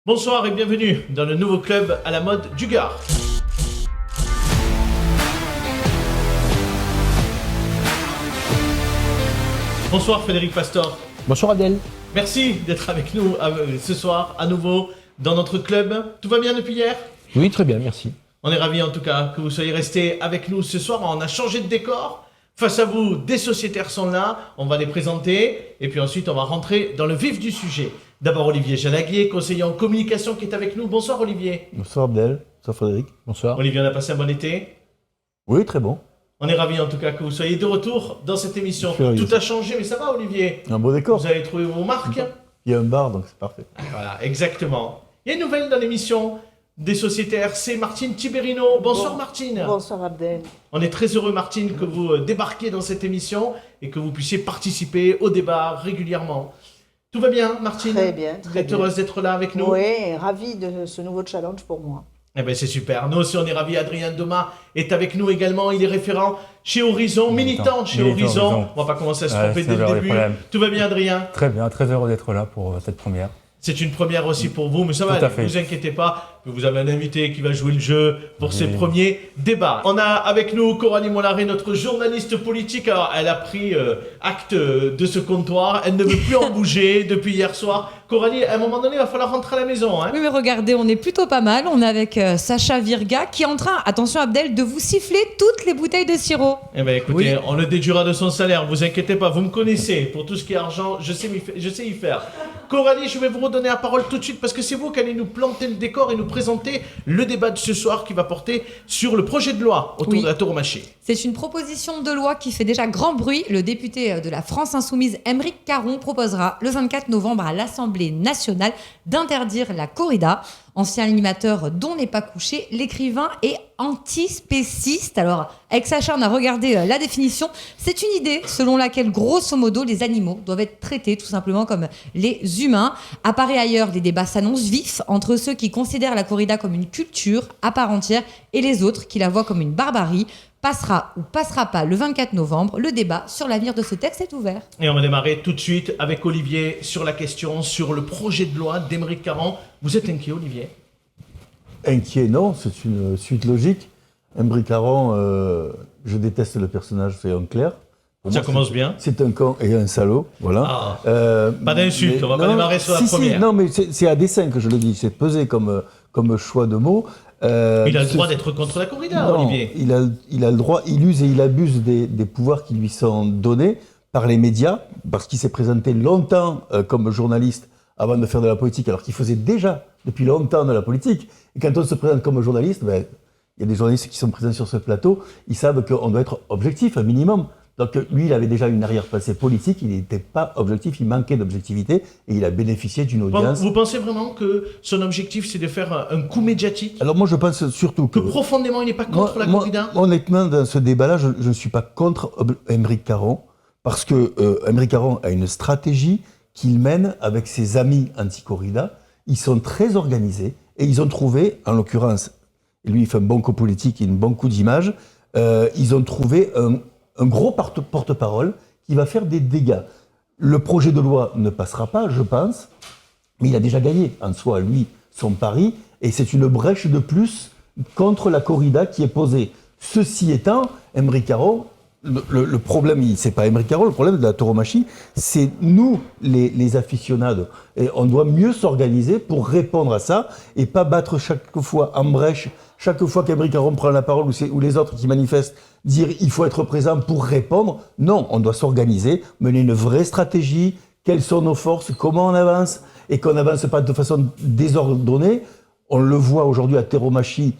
Bonsoir et bienvenue dans le nouveau club à la mode du Gard. Bonsoir Frédéric Pastor. Bonsoir Adèle. Merci d'être avec nous ce soir à nouveau dans notre club. Tout va bien depuis hier ? Oui, très bien, merci. On est ravis en tout cas que vous soyez restés avec nous ce soir. On a changé de décor. Face à vous, des sociétaires sont là. On va les présenter et puis ensuite on va rentrer dans le vif du sujet. D'abord Olivier Jalaguier, conseiller en communication qui est avec nous. Bonsoir Olivier. Bonsoir Abdel, bonsoir Frédéric. Bonsoir. Olivier, on a passé un bon été ? Oui, très bon. On est ravis en tout cas que vous soyez de retour dans cette émission. Tout a changé, mais ça va Olivier ? Un beau décor. Vous avez trouvé vos marques ? Il y a un bar, donc c'est parfait. Voilà, exactement. Il y a une nouvelle dans l'émission des sociétaires, c'est Martine Tiberino. Bonsoir Martine. Bonsoir Abdel. On est très heureux Martine que vous débarquiez dans cette émission et que vous puissiez participer au débat régulièrement. Tout va bien Martine ? Très bien, Vous très êtes bien. heureuse d'être là avec nous ? Oui, ravi de ce nouveau challenge pour moi. Eh bien c'est super, nous aussi on est ravis, Adrien Domas est avec nous également, il est référent chez Horizon, militant chez Horizon. On va pas commencer à se tromper dès le début. Tout va bien Adrien ? Très bien, très heureux d'être là pour cette première. C'est une première aussi pour vous, mais ça va, Tout à ne fait. vous inquiétez pas, vous avez un invité qui va jouer le jeu pour ces premiers débats. On a avec nous Coralie Mollaret, notre journaliste politique. Alors, elle a pris acte de ce comptoir, elle ne veut plus en bouger depuis hier soir. Coralie, à un moment donné, il va falloir rentrer à la maison. Hein. Oui, mais regardez, on est plutôt pas mal. On est avec Sacha Virga qui est en train, attention Abdel, de vous siffler toutes les bouteilles de sirop. Eh bien écoutez, on le déduira de son salaire, vous inquiétez pas, vous me connaissez. Pour tout ce qui est argent, je sais y faire. Coralie, je vais vous redonner la parole tout de suite parce que c'est vous qui allez nous planter le décor et nous présenter le débat de ce soir qui va porter sur le projet de loi autour de la tauromachie. C'est une proposition de loi qui fait déjà grand bruit. Le député de la France Insoumise, Aymeric Caron, proposera le 24 novembre à l'Assemblée nationale d'interdire la corrida. Ancien animateur dont n'est pas couché, l'écrivain est antispéciste. Alors, avec Sacha, on a regardé la définition. C'est une idée selon laquelle, grosso modo, les animaux doivent être traités tout simplement comme les humains. À part et ailleurs, les débats s'annoncent vifs entre ceux qui considèrent la corrida comme une culture à part entière et les autres qui la voient comme une barbarie. Passera ou passera pas le 24 novembre, le débat sur l'avenir de ce texte est ouvert. Et on va démarrer tout de suite avec Olivier sur la question, sur le projet de loi d'Aymeric Caron. Vous êtes inquiet Olivier ? Inquiet, non, c'est une suite logique. Aymeric Caron, je déteste le personnage, soyons clairs. Pour Ça moi, commence bien. C'est un con et un salaud, voilà. Pas d'insulte, on va pas démarrer sur la première. Non, mais c'est à dessein que je le dis, c'est pesé comme choix de mots. Il a le droit d'être contre la corrida, Non, Olivier. il a le droit, il use et il abuse des pouvoirs qui lui sont donnés par les médias, parce qu'il s'est présenté longtemps comme journaliste avant de faire de la politique, alors qu'il faisait déjà depuis longtemps de la politique. Et quand on se présente comme journaliste, il y a des journalistes qui sont présents sur ce plateau, ils savent qu'on doit être objectif, un minimum. Donc lui, il avait déjà une arrière-pensée politique, il n'était pas objectif, il manquait d'objectivité, et il a bénéficié d'une audience. Vous pensez vraiment que son objectif, c'est de faire un coup médiatique ? Alors moi, je pense surtout Que profondément, il n'est pas contre la corrida ? Honnêtement, dans ce débat-là, je ne suis pas contre Aymeric Caron, parce que Aymeric Caron a une stratégie qu'il mène avec ses amis anti-corrida. Ils sont très organisés, et ils ont trouvé, en l'occurrence, lui, il fait un bon coup politique et un bon coup d'image, ils ont trouvé un gros porte-parole qui va faire des dégâts. Le projet de loi ne passera pas, je pense, mais il a déjà gagné en soi, lui, son pari, et c'est une brèche de plus contre la corrida qui est posée. Ceci étant, Aymeric Caron, le problème, c'est pas Aymeric Caron, le problème de la tauromachie, c'est nous, les aficionados. Et on doit mieux s'organiser pour répondre à ça et pas battre chaque fois en brèche, chaque fois qu'Aymeric Caron prend la parole ou les autres qui manifestent, dire il faut être présent pour répondre. Non, on doit s'organiser, mener une vraie stratégie, quelles sont nos forces, comment on avance, et qu'on n'avance pas de façon désordonnée. On le voit aujourd'hui, la tauromachie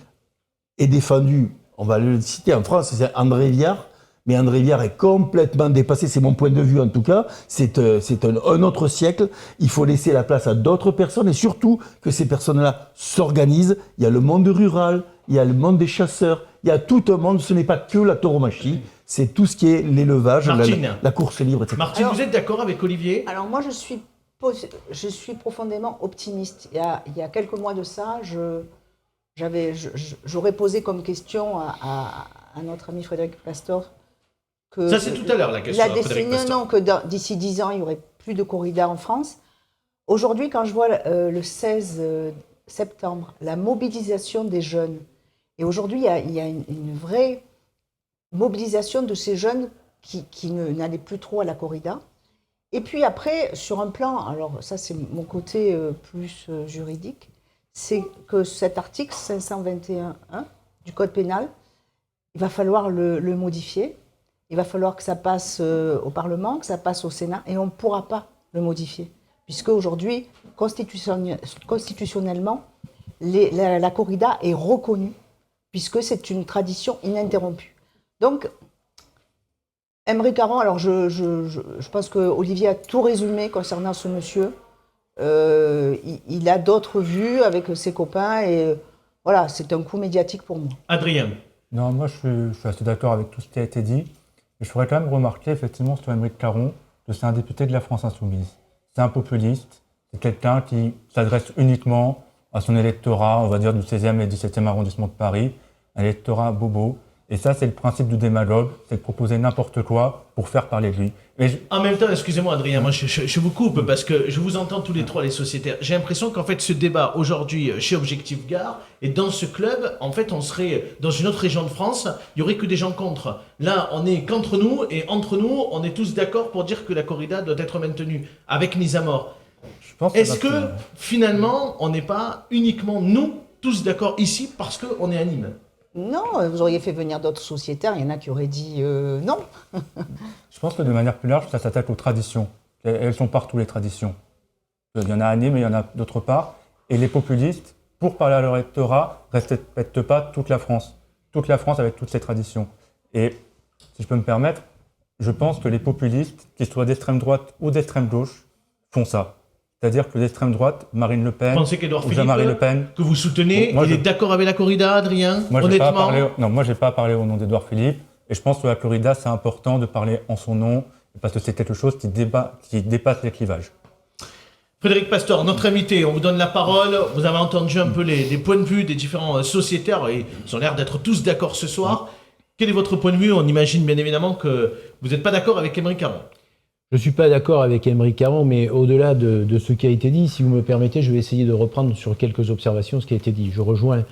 est défendue, on va le citer en France, c'est André Viard. Mais André Viard est complètement dépassé, c'est mon point de vue en tout cas, c'est un autre siècle, il faut laisser la place à d'autres personnes et surtout que ces personnes-là s'organisent. Il y a le monde rural, il y a le monde des chasseurs, il y a tout un monde, ce n'est pas que la tauromachie, c'est tout ce qui est l'élevage, la course libre, etc. Martine, vous êtes d'accord avec Olivier ? Alors moi, je suis profondément optimiste. Il y a quelques mois de ça, j'aurais posé comme question à notre ami Frédéric Pastor que ça, c'est tout à l'heure la question. que d'ici 10 ans, il n'y aurait plus de corrida en France. Aujourd'hui, quand je vois le 16 septembre, la mobilisation des jeunes, et aujourd'hui, il y a une vraie mobilisation de ces jeunes qui n'allaient plus trop à la corrida. Et puis après, sur un plan, alors ça c'est mon côté plus juridique, c'est que cet article 521.1 du Code pénal, il va falloir le modifier, il va falloir que ça passe au Parlement, que ça passe au Sénat, et on ne pourra pas le modifier. Puisque aujourd'hui, constitutionnellement, la corrida est reconnue, puisque c'est une tradition ininterrompue. Donc, Aymeric Caron, alors je pense que Olivier a tout résumé concernant ce monsieur. Il a d'autres vues avec ses copains et voilà, c'est un coup médiatique pour moi. Adrien. Non, moi je suis assez d'accord avec tout ce qui a été dit. Et je ferais quand même remarquer effectivement sur Aymeric Caron que c'est un député de la France Insoumise. C'est un populiste, c'est quelqu'un qui s'adresse uniquement à son électorat, on va dire du 16e et 17e arrondissement de Paris, un électorat bobo. Et ça, c'est le principe du démagogue, c'est de proposer n'importe quoi pour faire parler de lui. En même temps, excusez-moi Adrien, moi je vous coupe parce que je vous entends tous les trois les sociétaires. J'ai l'impression qu'en fait ce débat aujourd'hui chez Objectif Gare et dans ce club, en fait on serait dans une autre région de France, il y aurait que des gens contre. Là, on est qu'entre nous et entre nous, on est tous d'accord pour dire que la corrida doit être maintenue avec mise à mort. Est-ce que finalement on n'est pas uniquement nous tous d'accord ici parce qu'on est à Nîmes ? Non, vous auriez fait venir d'autres sociétaires, il y en a qui auraient dit non. Je pense que de manière plus large, ça s'attaque aux traditions. Elles sont partout, les traditions. Il y en a à Nîmes, mais il y en a d'autre part. Et les populistes, pour parler à leur électorat, ne respectent pas toute la France. Toute la France avec toutes ses traditions. Et si je peux me permettre, je pense que les populistes, qu'ils soient d'extrême droite ou d'extrême gauche, font ça. C'est-à-dire que l'extrême droite, Marine Le Pen, vous pensez qu'Édouard Philippe, Jean-Marie Le Pen, que vous soutenez, il est d'accord avec la corrida, Adrien, moi, honnêtement moi, je n'ai pas parlé au nom d'Édouard Philippe. Et je pense que la corrida, c'est important de parler en son nom, parce que c'est quelque chose qui dépasse les clivages. Frédéric Pastor, notre invité, on vous donne la parole. Vous avez entendu un peu les points de vue des différents sociétaires, et ils ont l'air d'être tous d'accord ce soir. Quel est votre point de vue ? On imagine bien évidemment que vous n'êtes pas d'accord avec Aymeric Caron. Je ne suis pas d'accord avec Aymeric Caron, mais au-delà de ce qui a été dit, si vous me permettez, je vais essayer de reprendre sur quelques observations ce qui a été dit. Je rejoins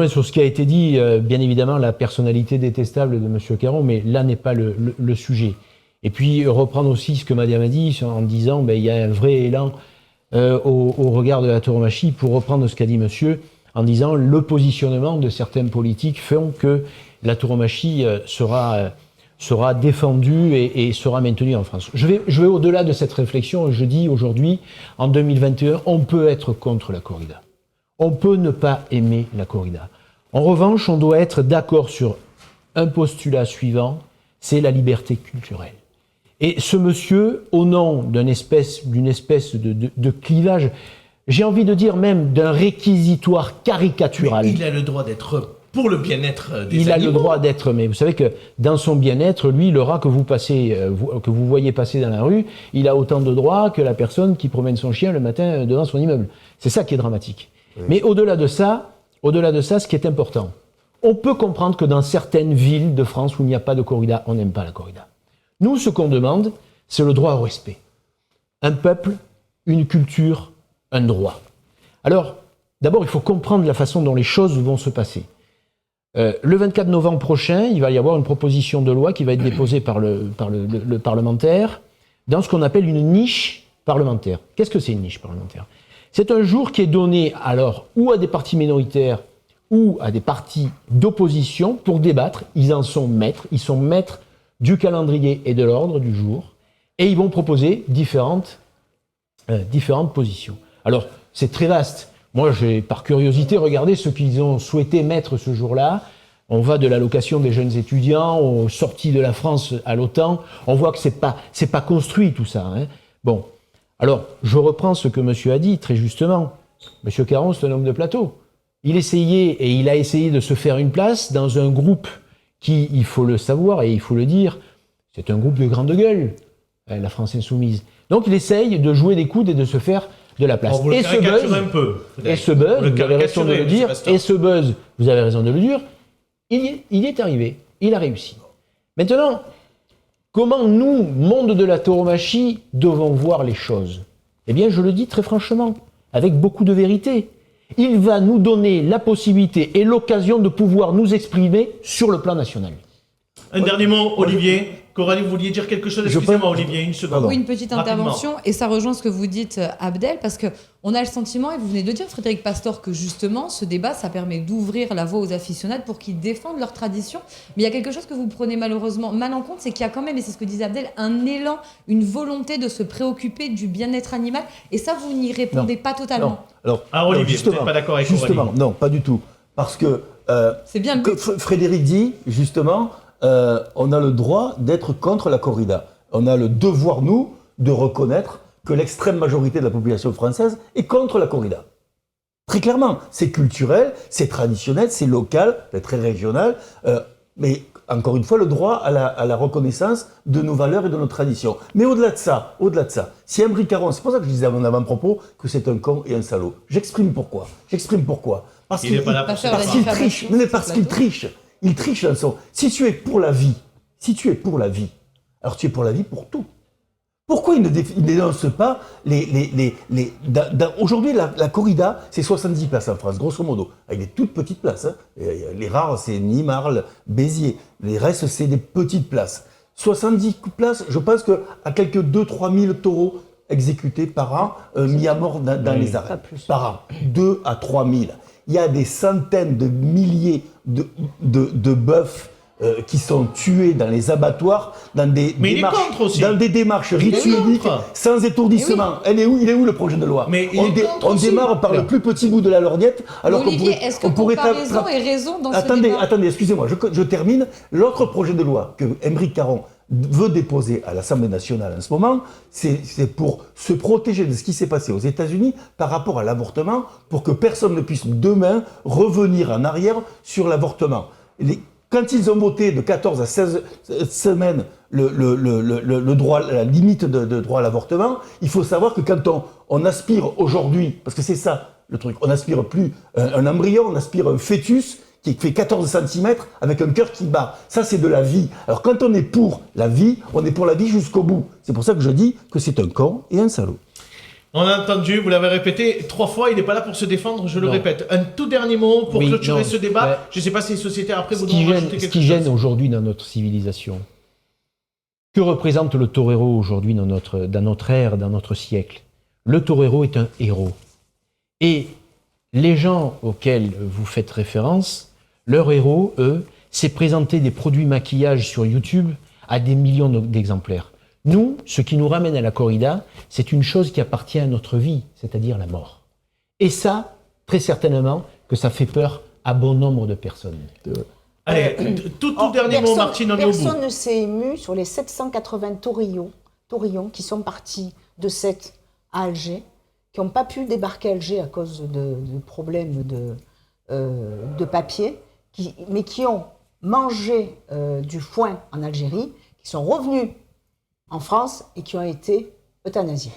sur ce qui a été dit, bien évidemment, la personnalité détestable de M. Caron, mais là n'est pas le sujet. Et puis reprendre aussi ce que Madame a dit en disant il y a un vrai élan au regard de la tauromachie, pour reprendre ce qu'a dit monsieur, en disant le positionnement de certains politiques font que la tauromachie sera défendue et sera maintenue en France. Je vais au-delà de cette réflexion et je dis aujourd'hui, en 2021, on peut être contre la corrida. On peut ne pas aimer la corrida. En revanche, on doit être d'accord sur un postulat suivant, c'est la liberté culturelle. Et ce monsieur, au nom d'une espèce de clivage, j'ai envie de dire même d'un réquisitoire caricatural. Mais il a le droit d'être pour le bien-être des animaux. Il a le droit d'être, mais vous savez que dans son bien-être, lui, le rat que vous voyez passer dans la rue, il a autant de droits que la personne qui promène son chien le matin devant son immeuble. C'est ça qui est dramatique. Oui. Mais au-delà de ça, ce qui est important, on peut comprendre que dans certaines villes de France où il n'y a pas de corrida, on n'aime pas la corrida. Nous, ce qu'on demande, c'est le droit au respect. Un peuple, une culture, un droit. Alors, d'abord, il faut comprendre la façon dont les choses vont se passer. Le 24 novembre prochain, il va y avoir une proposition de loi qui va être déposée par le parlementaire dans ce qu'on appelle une niche parlementaire. Qu'est-ce que c'est une niche parlementaire ? C'est un jour qui est donné alors ou à des partis minoritaires ou à des partis d'opposition pour débattre. Ils en sont maîtres, ils sont maîtres du calendrier et de l'ordre du jour, et ils vont proposer différentes positions. Alors, c'est très vaste. Moi, j'ai par curiosité regardé ce qu'ils ont souhaité mettre ce jour-là. On va de l'allocation des jeunes étudiants aux sorties de la France à l'OTAN. On voit que c'est pas construit tout ça. Hein. Bon, alors je reprends ce que monsieur a dit très justement. Monsieur Caron, c'est un homme de plateau. Il a essayé de se faire une place dans un groupe qui, il faut le savoir et il faut le dire, c'est un groupe de grande gueule, la France Insoumise. Donc il essaye de jouer des coudes et de se faire de la place. Et ce buzz, vous avez raison de le dire, vous avez raison de le dire, il est arrivé, il a réussi. Maintenant, comment nous, monde de la tauromachie, devons voir les choses ? Eh bien, je le dis très franchement, avec beaucoup de vérité. Il va nous donner la possibilité et l'occasion de pouvoir nous exprimer sur le plan national. Un dernier mot, Olivier. Coralie, vous vouliez dire quelque chose? Excusez-moi, Olivier, une seconde. Oui, une petite Rapidement. intervention, et ça rejoint ce que vous dites, Abdel, parce qu'on a le sentiment, et vous venez de le dire, Frédéric Pastor, que justement, ce débat, ça permet d'ouvrir la voie aux aficionados pour qu'ils défendent leur tradition. Mais il y a quelque chose que vous prenez malheureusement mal en compte, c'est qu'il y a quand même, et c'est ce que disait Abdel, un élan, une volonté de se préoccuper du bien-être animal, et ça, vous n'y répondez pas totalement. Alors, Olivier, justement, vous n'êtes pas d'accord avec justement, Coralie? non, pas du tout. Parce que, C'est bien le but. Frédéric dit, justement, on a le droit d'être contre la corrida. On a le devoir, nous, de reconnaître que l'extrême majorité de la population française est contre la corrida. Très clairement, c'est culturel, c'est traditionnel, c'est local, c'est très régional, mais encore une fois, le droit à la reconnaissance de nos valeurs et de nos traditions. Mais au-delà de ça, si Émeric Caron, c'est pour ça que je disais à mon avant-propos que c'est un con et un salaud. J'exprime pourquoi. Parce Il n'est pas là pour ça. Pas faire la parce qu'il diffamation triche, sur mais ce parce qu'il plateau. triche. Il triche dans son... Si tu es pour la vie, alors tu es pour la vie pour tout. Pourquoi il ne dénonce pas aujourd'hui, la corrida, c'est 70 places en France, grosso modo, avec des toutes petites places. Hein. Les rares, c'est Nîmes, Marle, Béziers. Les restes, c'est des petites places. 70 places, je pense qu'à quelques 2-3 000 taureaux exécutés par an, mis à mort dans les arènes. Pas plus. Par an. 2 à 3 000. Il y a des centaines de milliers de bœufs qui sont tués dans les abattoirs, dans des Mais il est démarches, contre aussi. dans des démarches est ritueliques, contre. sans étourdissement. Il est où le projet de loi? Mais il est contre on aussi. démarre par le plus petit bout de la lorgnette, alors qu'on Olivier, pourrait, est-ce que on pourrait comparaison et raison dans ce Attendez, débat excusez-moi, je termine. L'autre projet de loi que Émeric Caron veut déposer à l'Assemblée nationale en ce moment, c'est pour se protéger de ce qui s'est passé aux États-Unis par rapport à l'avortement, pour que personne ne puisse demain revenir en arrière sur l'avortement. Quand ils ont voté de 14 à 16 semaines le droit, la limite de droit à l'avortement, il faut savoir que quand on aspire aujourd'hui, parce que c'est ça le truc, on n'aspire plus un embryon, on aspire un fœtus qui fait 14 cm avec un cœur qui bat. Ça, c'est de la vie. Alors quand on est pour la vie, on est pour la vie jusqu'au bout. C'est pour ça que je dis que c'est un con et un salaud. On a entendu, vous l'avez répété 3 fois, il n'est pas là pour se défendre, je le Non. répète. Un tout dernier mot pour Oui, clôturer non, ce débat. ouais. Je ne sais pas si les sociétaires après Ce voudront qui rajouter gêne, quelque ce chose. qui gêne aujourd'hui dans notre civilisation, que représente le torero aujourd'hui dans notre ère, dans notre siècle? Le torero est un héros. Et les gens auxquels vous faites référence, leurs héros, eux, c'est présenter des produits maquillage sur YouTube à des millions d'exemplaires. Nous, ce qui nous ramène à la corrida, c'est une chose qui appartient à notre vie, c'est-à-dire la mort. Et ça, très certainement, que ça fait peur à bon nombre de personnes. Allez, tout dernier mot, Martine, on est au bout. Personne ne s'est ému sur les 780 taurillons qui sont partis de Sète à Alger, qui n'ont pas pu débarquer à Alger à cause de problèmes de papier, mais qui ont mangé du foin en Algérie, qui sont revenus en France et qui ont été euthanasiés.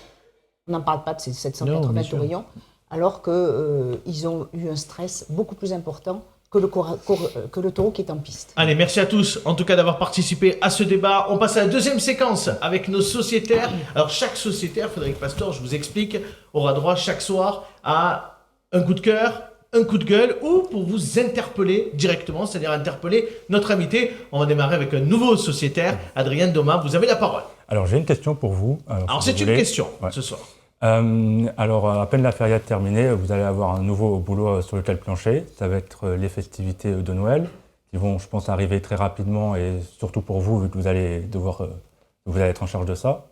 On n'en parle pas de ces 780 bien sûr. taurillons, alors qu'ils ont eu un stress beaucoup plus important que le taureau qui est en piste. Allez, merci à tous, en tout cas, d'avoir participé à ce débat. On passe à la deuxième séquence avec nos sociétaires. Alors, chaque sociétaire, Frédéric Pastor, je vous explique, aura droit chaque soir à un coup de cœur, un coup de gueule, ou pour vous interpeller directement, c'est-à-dire interpeller notre invité. On va démarrer avec un nouveau sociétaire, Adrien Doma. Vous avez la parole. Alors j'ai une question pour vous. Alors, si c'est vous une voulez. question Ouais. ce soir. Alors, à peine la feria terminée, vous allez avoir un nouveau boulot sur lequel plancher. Ça va être les festivités de Noël, qui vont, je pense, arriver très rapidement, et surtout pour vous, vu que vous allez être en charge de ça.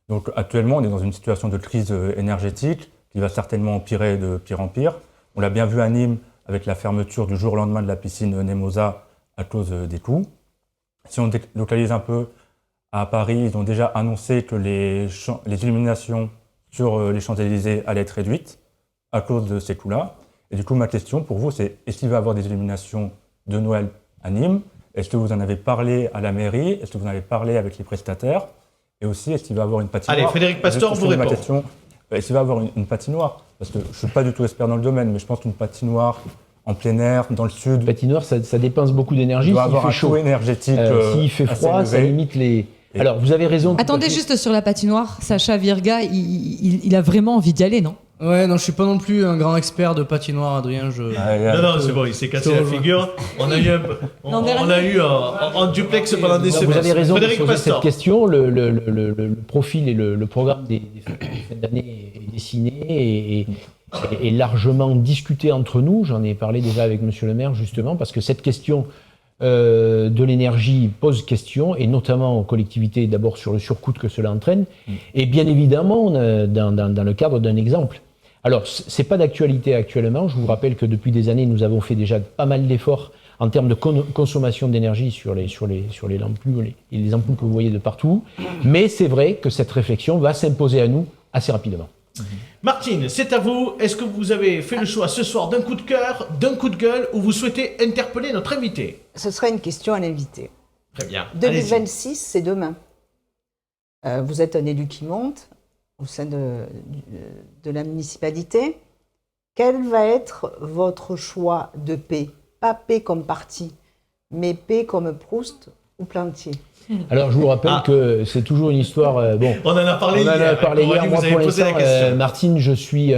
Donc, actuellement, on est dans une situation de crise énergétique qui va certainement empirer de pire en pire. On l'a bien vu à Nîmes avec la fermeture du jour au lendemain de la piscine Nemosa à cause des coûts. Si on délocalise un peu à Paris, ils ont déjà annoncé que les illuminations sur les Champs-Élysées allaient être réduites à cause de ces coûts-là. Et du coup, ma question pour vous, c'est est-ce qu'il va y avoir des illuminations de Noël à Nîmes? Est-ce que vous en avez parlé à la mairie? Est-ce que vous en avez parlé avec les prestataires? Et aussi, est-ce qu'il va y avoir une patinoire? Allez, Frédéric Pastor, vous répond. Est-ce qu'il va y avoir une patinoire? Parce que je ne suis pas du tout expert dans le domaine, mais je pense qu'une patinoire en plein air, dans le sud, Patinoire, ça dépense beaucoup d'énergie doit s'il avoir fait un chaud. coût énergétique S'il fait assez froid, ça élevé. limite Alors, vous avez raison. tout à Attendez fait. juste sur la patinoire, Sacha Virga, il a vraiment envie d'y aller, non? Ouais, non, je suis pas non plus un grand expert de patinoire, Adrien. Non, c'est bon, il s'est cassé la figure. On a eu en duplex pendant des Non, semaines. vous avez raison de Frédéric poser cette Pastor. question. Le profil et le programme des fêtes d'année est dessiné et est largement discuté entre nous. J'en ai parlé déjà avec Monsieur le maire, justement, parce que cette question de l'énergie pose question, et notamment aux collectivités, d'abord sur le surcoût que cela entraîne, et bien évidemment dans le cadre d'un exemple. Alors, c'est pas d'actualité actuellement. Je vous rappelle que depuis des années, nous avons fait déjà pas mal d'efforts en termes de consommation d'énergie sur les lampes et les ampoules que vous voyez de partout. Mais c'est vrai que cette réflexion va s'imposer à nous assez rapidement. Martine, c'est à vous. Est-ce que vous avez fait le choix ce soir d'un coup de cœur, d'un coup de gueule, ou vous souhaitez interpeller notre invité? Ce serait une question à l'invité. Très bien. Allez-y. 2026, c'est demain. Vous êtes un élu qui monte au sein de la municipalité. Quel va être votre choix de paix? Pas paix comme parti, mais paix comme Proust ou Plantier. Alors, je vous rappelle que c'est toujours une histoire. Bon, On en a parlé on en a hier. parlé hier. Coralie, Moi, vous avez pour posé la l'instant, question. Martine, je suis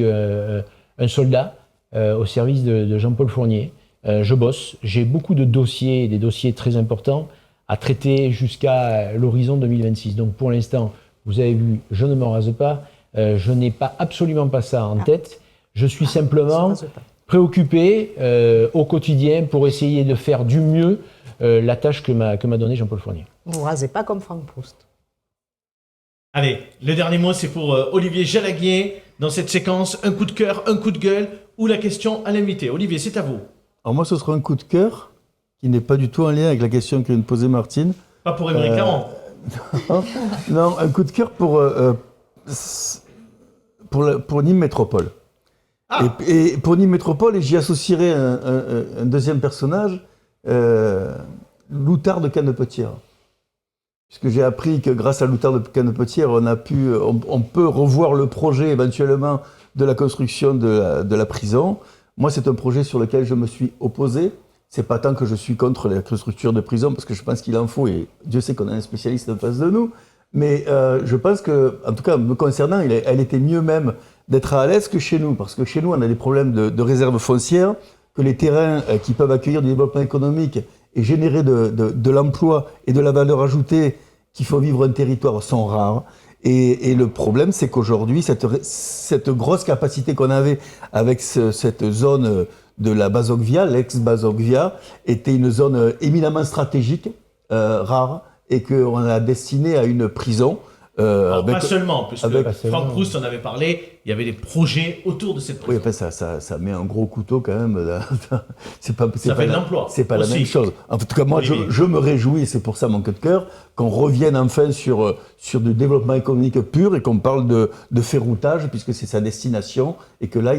un soldat au service de Jean-Paul Fournier. Je bosse. J'ai beaucoup de dossiers, des dossiers très importants à traiter jusqu'à l'horizon 2026. Donc, pour l'instant, vous avez vu, je ne me rase pas. Je n'ai absolument pas ça en tête. Je suis simplement préoccupé au quotidien pour essayer de faire du mieux la tâche que m'a donnée Jean-Paul Fournier. Vous ne rasez pas comme Franck Proust. Allez, le dernier mot, c'est pour Olivier Jalaguier. Dans cette séquence, un coup de cœur, un coup de gueule, ou la question à l'invité. Olivier, c'est à vous. Alors moi, ce sera un coup de cœur qui n'est pas du tout en lien avec la question que vient de poser Martine. Pas pour Émeric Caron. Non, un coup de cœur pour Nîmes Métropole. Ah. Et pour Nîmes Métropole, et j'y associerai un deuxième personnage, Loutard de Cannepetière. Puisque j'ai appris que grâce à Loutard de Cannepetière, on peut revoir le projet éventuellement de la construction de la prison. Moi, c'est un projet sur lequel je me suis opposé. C'est pas tant que je suis contre la construction de prison, parce que je pense qu'il en faut, et Dieu sait qu'on a un spécialiste en face de nous. Mais je pense que, en tout cas, me concernant, elle était mieux même d'être à Alès que chez nous, parce que chez nous, on a des problèmes de réserve foncière, que les terrains qui peuvent accueillir du développement économique et générer de l'emploi et de la valeur ajoutée qui font vivre un territoire sont rares. Et le problème, c'est qu'aujourd'hui, cette grosse capacité qu'on avait avec cette zone de la Basogvia, l'ex-Basogvia, était une zone éminemment stratégique, rare, et qu'on a destiné à une prison. Pas seulement, puisque avec- Franck Proust en avait parlé, il y avait des projets autour de cette Oui, prison. enfin, ça met un gros couteau quand même. C'est pas, Ça fait de l'emploi C'est pas la aussi. même chose. En tout cas, moi, Oui, oui. je me réjouis, et c'est pour ça mon coup de cœur, qu'on revienne enfin sur du développement économique pur et qu'on parle de ferroutage, puisque c'est sa destination, et que là,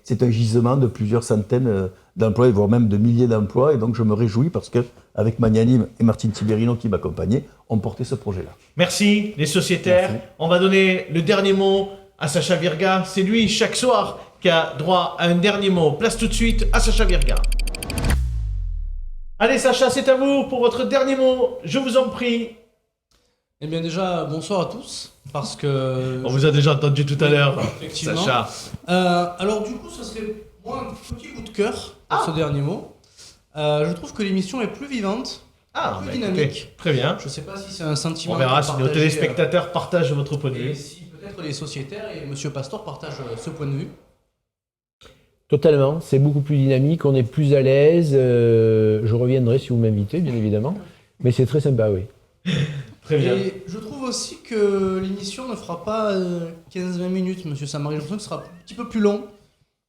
c'est un gisement de plusieurs centaines d'emplois, voire même de milliers d'emplois. Et donc, je me réjouis parce que avec Magnanime et Martine Tiberino qui m'accompagnaient, on portait ce projet-là. Merci, les sociétaires. Merci. On va donner le dernier mot à Sacha Virga. C'est lui, chaque soir, qui a droit à un dernier mot. Place tout de suite à Sacha Virga. Allez, Sacha, c'est à vous pour votre dernier mot. Je vous en prie. Eh bien déjà, bonsoir à tous, parce que... On vous a déjà entendu tout à l'heure, Effectivement. Sacha. Alors du coup, ça serait moi un petit coup de cœur pour ce dernier mot. Je trouve que l'émission est plus vivante, Ah, plus bah, dynamique. écoutez, très bien. Je sais pas si c'est un sentiment... On verra que si nos partagez, téléspectateurs partagent votre point de et vue. si peut-être les sociétaires et Monsieur Pastor partagent ce point de vue. Totalement, c'est beaucoup plus dynamique, on est plus à l'aise. Je reviendrai si vous m'invitez, bien évidemment. Mais c'est très sympa, oui. Très bien. Et je trouve aussi que l'émission ne fera pas 15-20 minutes, Monsieur Samari. Je pense que ce sera un petit peu plus long.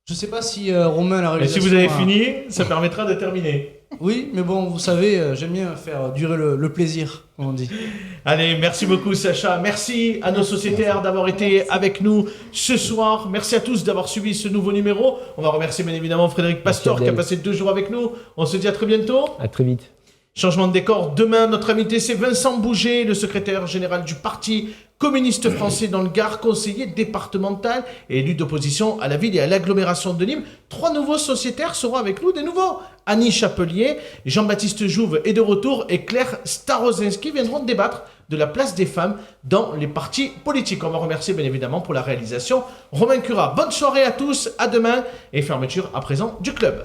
Je sais pas si Romain, la Et si réalisation... vous avez a- fini, ça permettra de terminer. Oui, mais bon, vous savez, j'aime bien faire durer le plaisir, comme on dit. Allez, merci beaucoup Sacha. Merci à nos sociétaires d'avoir été avec nous ce soir. Merci à tous d'avoir suivi ce nouveau numéro. On va remercier bien évidemment Frédéric Pastor Merci, qui a Adèle. passé 2 jours avec nous. On se dit à très bientôt. À très vite. Changement de décor, demain, notre invité c'est Vincent Bouget, le secrétaire général du Parti communiste français dans le Gard, conseiller départemental et élu d'opposition à la ville et à l'agglomération de Nîmes. 3 nouveaux sociétaires seront avec nous, des nouveaux. Annie Chapelier, Jean-Baptiste Jouve est de retour et Claire Starosinski viendront débattre de la place des femmes dans les partis politiques. On va remercier bien évidemment pour la réalisation Romain Curat. Bonne soirée à tous, à demain et fermeture à présent du club.